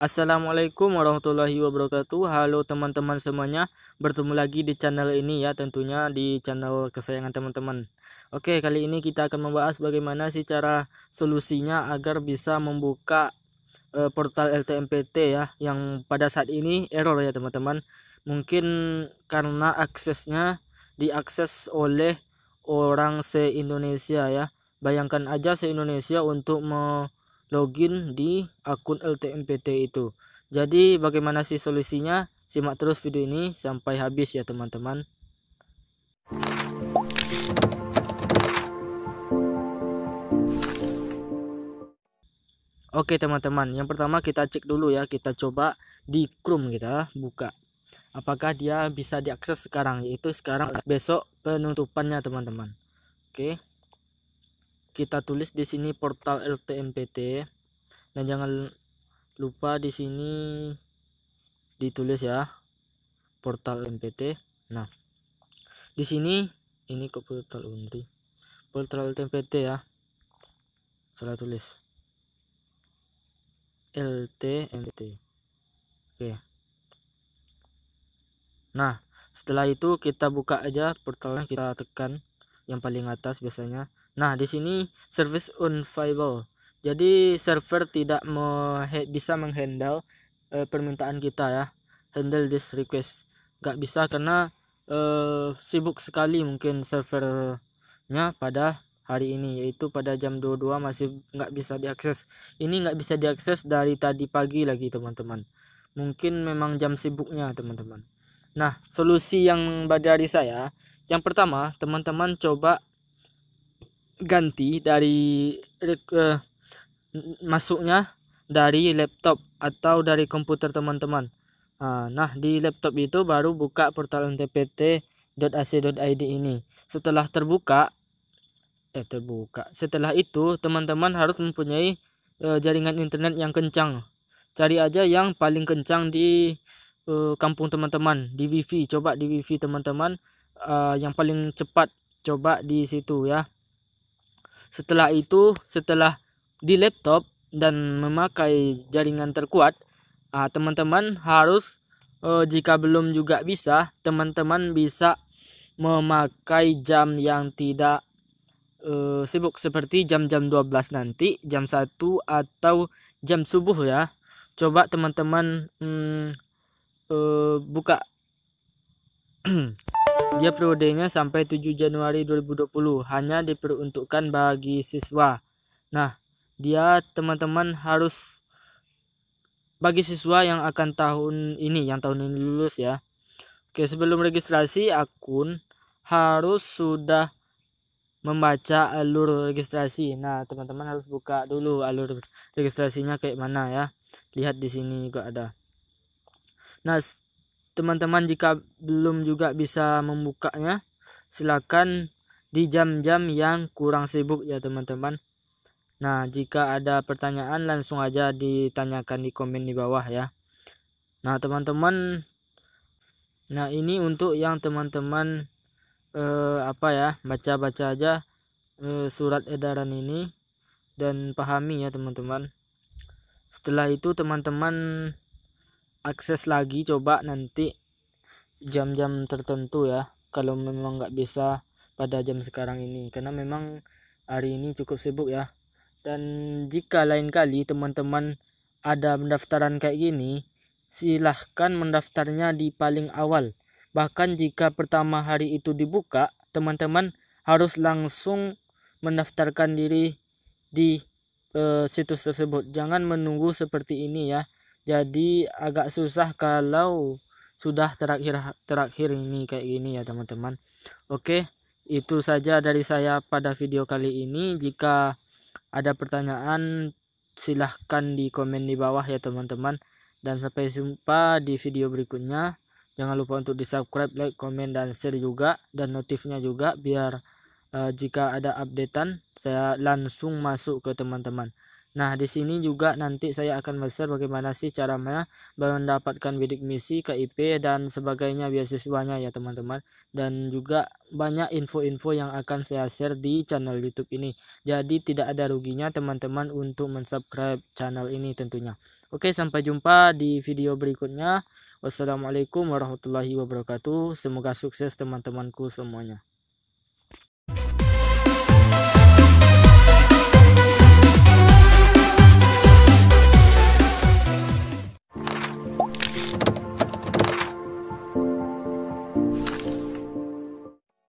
Assalamualaikum warahmatullahi wabarakatuh. Halo teman-teman semuanya, bertemu lagi di channel ini ya, tentunya di channel kesayangan teman-teman. Oke, kali ini kita akan membahas bagaimana sih cara solusinya agar bisa membuka portal LTMPT ya, yang pada saat ini error ya teman-teman. Mungkin karena aksesnya diakses oleh orang se-Indonesia ya. Bayangkan aja se-Indonesia untuk login di akun LTMPT itu. Jadi bagaimana sih solusinya? Simak terus video ini sampai habis ya teman-teman. Oke teman-teman, yang pertama kita cek dulu ya, kita coba di Chrome, kita buka. Apakah dia bisa diakses sekarang, yaitu sekarang besok penutupannya teman-teman. Oke. Kita tulis di sini portal LTMPT dan jangan lupa di sini ditulis ya portal MPT. Nah, di sini ini kok portal Untri. Portal LTMPT ya. Salah tulis. LTMPT. Oke. Nah, setelah itu kita buka aja portalnya, kita tekan yang paling atas biasanya. Nah, di sini service unavailable. Jadi server tidak bisa menghandle permintaan kita ya. Handle this request. Gak bisa karena sibuk sekali mungkin servernya pada hari ini, yaitu pada jam 22 masih nggak bisa diakses. Ini nggak bisa diakses dari tadi pagi lagi teman-teman. Mungkin memang jam sibuknya teman-teman. Nah, solusi yang dari saya, yang pertama teman-teman coba ganti dari masuknya dari laptop atau dari komputer teman-teman. Nah, di laptop itu baru buka portal ntpt.ac.id ini. Setelah setelah itu teman-teman harus mempunyai jaringan internet yang kencang. Cari aja yang paling kencang di kampung teman-teman, di wifi. Coba di wifi teman-teman, yang paling cepat coba di situ ya. Setelah itu, setelah di laptop dan memakai jaringan terkuat, teman-teman harus jika belum juga bisa, teman-teman bisa memakai jam yang tidak sibuk seperti jam-jam 12 nanti, jam 1 atau jam subuh ya. Coba teman-teman buka dia periodenya sampai 7 Januari 2020, hanya diperuntukkan bagi siswa. Nah, dia teman-teman harus bagi siswa yang akan tahun ini lulus ya. Oke, sebelum registrasi akun harus sudah membaca alur registrasi. Nah, teman-teman harus buka dulu alur registrasinya kayak mana ya. Lihat di sini juga ada. Nah, teman-teman jika belum juga bisa membukanya, silakan di jam-jam yang kurang sibuk ya teman-teman. Nah, jika ada pertanyaan langsung aja ditanyakan di komen di bawah ya. Nah, teman-teman, nah ini untuk yang teman-teman baca-baca aja surat edaran ini dan pahami ya teman-teman. Setelah itu teman-teman akses lagi, coba nanti jam-jam tertentu ya, kalau memang nggak bisa pada jam sekarang ini, karena memang hari ini cukup sibuk ya. Dan jika lain kali teman-teman ada pendaftaran kayak gini, silahkan mendaftarnya di paling awal. Bahkan jika pertama hari itu dibuka, teman-teman harus langsung mendaftarkan diri di situs tersebut. Jangan menunggu seperti ini ya. Jadi agak susah kalau sudah terakhir ini kayak gini ya teman-teman. Oke, itu saja dari saya pada video kali ini. Jika ada pertanyaan silahkan di komen di bawah ya teman-teman. Dan sampai jumpa di video berikutnya. Jangan lupa untuk di subscribe, like, komen, dan share juga. Dan notifnya juga biar jika ada updatean saya langsung masuk ke teman-teman. Nah, di sini juga nanti saya akan share bagaimana sih cara mendapatkan bidik misi, KIP dan sebagainya beasiswanya ya teman-teman. Dan juga banyak info-info yang akan saya share di channel YouTube ini. Jadi tidak ada ruginya teman-teman untuk mensubscribe channel ini tentunya. Oke, sampai jumpa di video berikutnya. Wassalamualaikum warahmatullahi wabarakatuh. Semoga sukses teman-temanku semuanya.